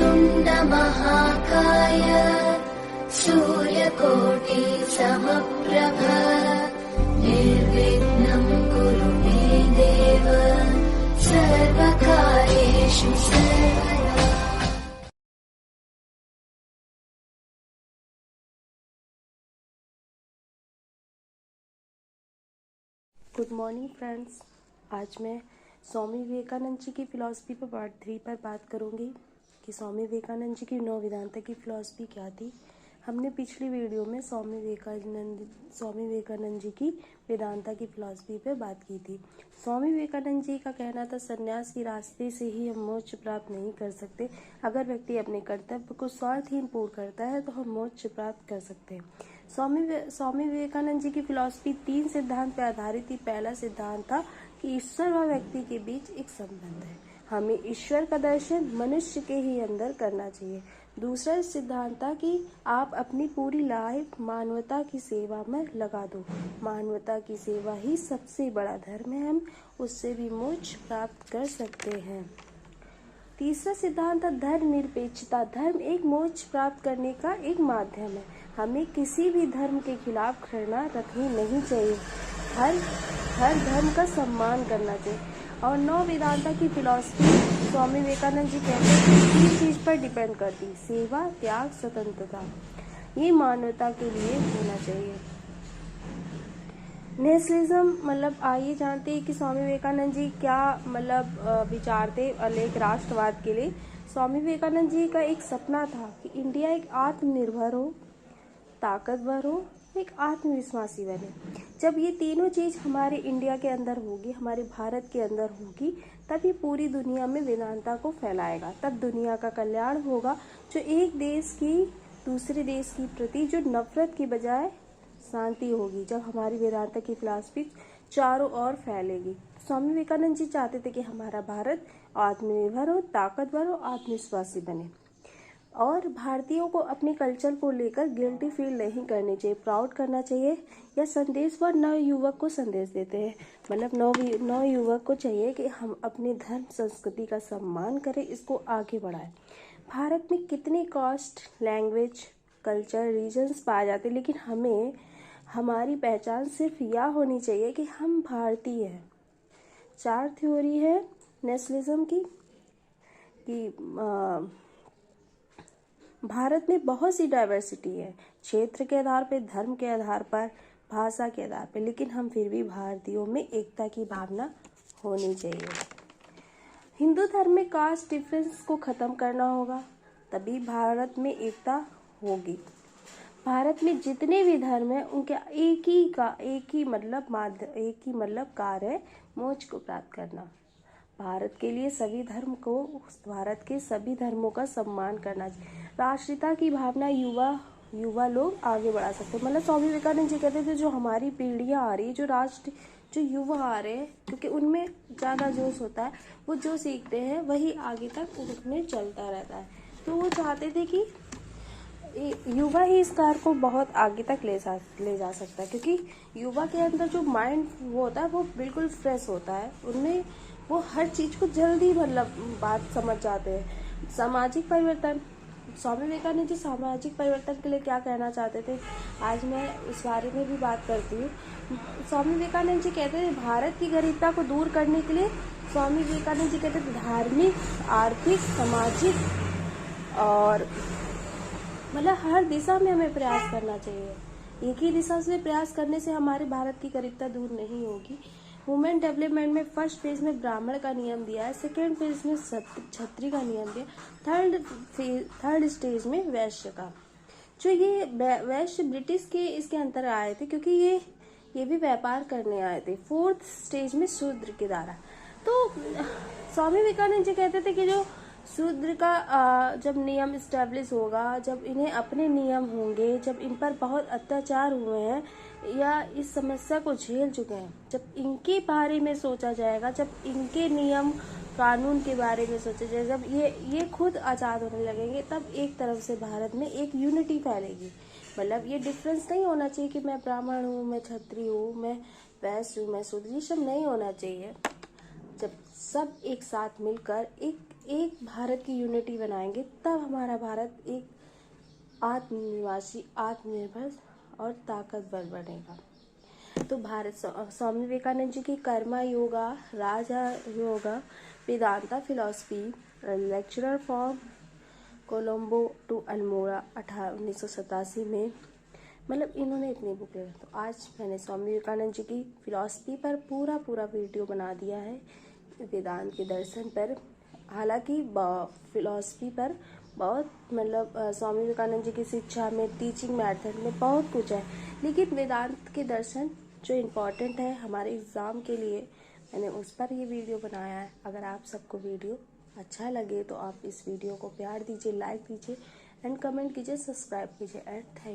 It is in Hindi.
वक्रतुण्डमहाकाय सूर्यकोटि समप्रभ निर्विघ्नं कुरु मे देव सर्वकार्येषु सर्वदा। Good morning friends. आज मैं स्वामी विवेकानंद जी की फ़िलॉसफी पर पार्ट 3 पर बात करूंगी कि स्वामी विवेकानंद जी की नौ वेदांता की फ़िलॉसफी क्या थी। हमने पिछली वीडियो में स्वामी विवेकानंद जी की वेदांता की फ़िलॉसफी पर बात की थी। स्वामी विवेकानंद जी का कहना था सन्यास के रास्ते से ही हम मोक्ष प्राप्त नहीं कर सकते। अगर व्यक्ति अपने कर्तव्य को स्वार्थहीन पूर्ण करता है तो हम मोक्ष प्राप्त कर सकते हैं। स्वामी विवेकानंद जी की फिलॉसफी 3 सिद्धांत पर आधारित थी। पहला सिद्धांत था कि ईश्वर व व्यक्ति के बीच एक संबंध है, हमें ईश्वर का दर्शन मनुष्य के ही अंदर करना चाहिए। दूसरा सिद्धांत था कि आप अपनी पूरी लाइफ मानवता की सेवा में लगा दो, मानवता की सेवा ही सबसे बड़ा धर्म है, हम उससे भी मोक्ष प्राप्त कर सकते हैं। तीसरा सिद्धांत था धर्म निरपेक्षता। धर्म एक मोक्ष प्राप्त करने का एक माध्यम है, हमें किसी भी धर्म के खिलाफ घृणा रखनी नहीं चाहिए, हर धर्म का सम्मान करना चाहिए। और नौ वेदांता की फिलॉसफी स्वामी विवेकानंद जी कहते हैं कि 3 चीज पर डिपेंड करती: सेवा, त्याग, स्वतंत्रता। ये मानवता के लिए होना चाहिए। नेशनलिज्म मतलब आइए जानते हैं कि स्वामी विवेकानंद जी क्या विचार थे एक राष्ट्रवाद के लिए। स्वामी विवेकानंद जी का एक सपना था कि इंडिया एक आत्मनिर्भर हो, ताकतवर हो, एक आत्मविश्वासी बने। जब ये तीनों चीज हमारे इंडिया के अंदर होगी, हमारे भारत के अंदर होगी, तब ये पूरी दुनिया में वेदांता को फैलाएगा, तब दुनिया का कल्याण होगा। जो एक देश की दूसरे देश की प्रति जो नफरत की बजाय शांति होगी, जब हमारी वेदांता की फिलॉसफी चारों ओर फैलेगी। स्वामी विवेकानंद जी चाहते थे कि हमारा भारत आत्मनिर्भर हो, ताकतवर हो, आत्मविश्वासी बने। और भारतीयों को अपने कल्चर को लेकर गिल्टी फील नहीं करनी चाहिए, प्राउड करना चाहिए। यह संदेश वह नव युवक को संदेश देते हैं, नव युवक को चाहिए कि हम अपने धर्म संस्कृति का सम्मान करें, इसको आगे बढ़ाएं। भारत में कितने कास्ट, लैंग्वेज, कल्चर, रीजन्स पाए जाते हैं, लेकिन हमें हमारी पहचान सिर्फ यह होनी चाहिए कि हम भारतीय हैं। 4 थ्योरी है नेशनलिज्म की कि भारत में बहुत सी डाइवर्सिटी है, क्षेत्र के आधार पर, धर्म के आधार पर, भाषा के आधार पर, लेकिन हम फिर भी भारतीयों में एकता की भावना होनी चाहिए। हिंदू धर्म में कास्ट डिफरेंस को खत्म करना होगा, तभी भारत में एकता होगी। भारत में जितने भी धर्म हैं उनके एक ही मतलब कार्य है, मोक्ष को प्राप्त करना। भारत के सभी धर्मों का सम्मान करना चाहिए। राष्ट्रीयता की भावना युवा लोग आगे बढ़ा सकते हैं। स्वामी विवेकानंद जी कहते थे जो हमारी पीढ़ियां आ रही है, जो युवा आ रहे हैं, क्योंकि उनमें ज़्यादा जोश होता है, वो जो सीखते हैं वही आगे तक उनमें चलता रहता है। तो वो चाहते थे कि युवा ही इस कार को बहुत आगे तक ले जा सकता है, क्योंकि युवा के अंदर जो माइंड वो होता है वो बिल्कुल फ्रेश होता है, उनमें वो हर चीज़ को जल्दी बात समझ जाते हैं। सामाजिक परिवर्तन, स्वामी विवेकानंद जी सामाजिक परिवर्तन के लिए क्या कहना चाहते थे, आज मैं उस बारे में भी बात करती हूँ। स्वामी विवेकानंद जी कहते थे भारत की गरीबता को दूर करने के लिए स्वामी विवेकानंद जी कहते थे धार्मिक, आर्थिक, सामाजिक और हर दिशा में हमें प्रयास करना चाहिए। एक ही दिशा से प्रयास करने से हमारे भारत की गरीबता दूर नहीं होगी। वुमेन डेवलपमेंट में फर्स्ट फेज में ब्राह्मण का नियम दिया है, सेकेंड फेज में छत्री का नियम दिया, थर्ड स्टेज में वैश्य का। जो ये वैश्य ब्रिटिश के इसके अंतर आए थे, क्योंकि ये भी व्यापार करने आए थे। फोर्थ स्टेज में शूद्र के द्वारा। तो स्वामी विवेकानंद जी कहते थे कि जो शूद्र का जब नियम इस्टेब्लिश होगा, जब इन्हें अपने नियम होंगे, जब इन पर बहुत अत्याचार हुए हैं या इस समस्या को झेल चुके हैं, जब इनके बारे में सोचा जाएगा, जब इनके नियम कानून के बारे में सोचा जाएगा, जब ये खुद आज़ाद होने लगेंगे, तब एक तरफ से भारत में एक यूनिटी फैलेगी। ये डिफरेंस नहीं होना चाहिए कि मैं ब्राह्मण हूँ, मैं क्षत्रिय हूँ, मैं वैश्य हूँ, मैं शूद्र, ये सब नहीं होना चाहिए। जब सब एक साथ मिलकर एक भारत की यूनिटी बनाएंगे, तब हमारा भारत एक आत्मनिवासी, आत्मनिर्भर और ताकतवर बनेगा। तो स्वामी विवेकानंद जी की Karma Yoga, Raja Yoga, Vedanta philosophy, lecturer from Colombo to Almora 1987 में, मतलब इन्होंने इतनी बुक लिखी। तो आज मैंने स्वामी विवेकानंद जी की फिलॉसफी पर पूरा वीडियो बना दिया है, वेदांत के दर्शन पर। हालांकि फिलॉसफी पर बहुत, मतलब स्वामी विवेकानंद जी की शिक्षा में, टीचिंग मेथड में बहुत कुछ है, लेकिन वेदांत के दर्शन जो इम्पोर्टेंट है हमारे एग्ज़ाम के लिए, मैंने उस पर ये वीडियो बनाया है। अगर आप सबको वीडियो अच्छा लगे तो आप इस वीडियो को प्यार दीजिए, लाइक दीजिए एंड कमेंट कीजिए, सब्सक्राइब कीजिए एंड थैंक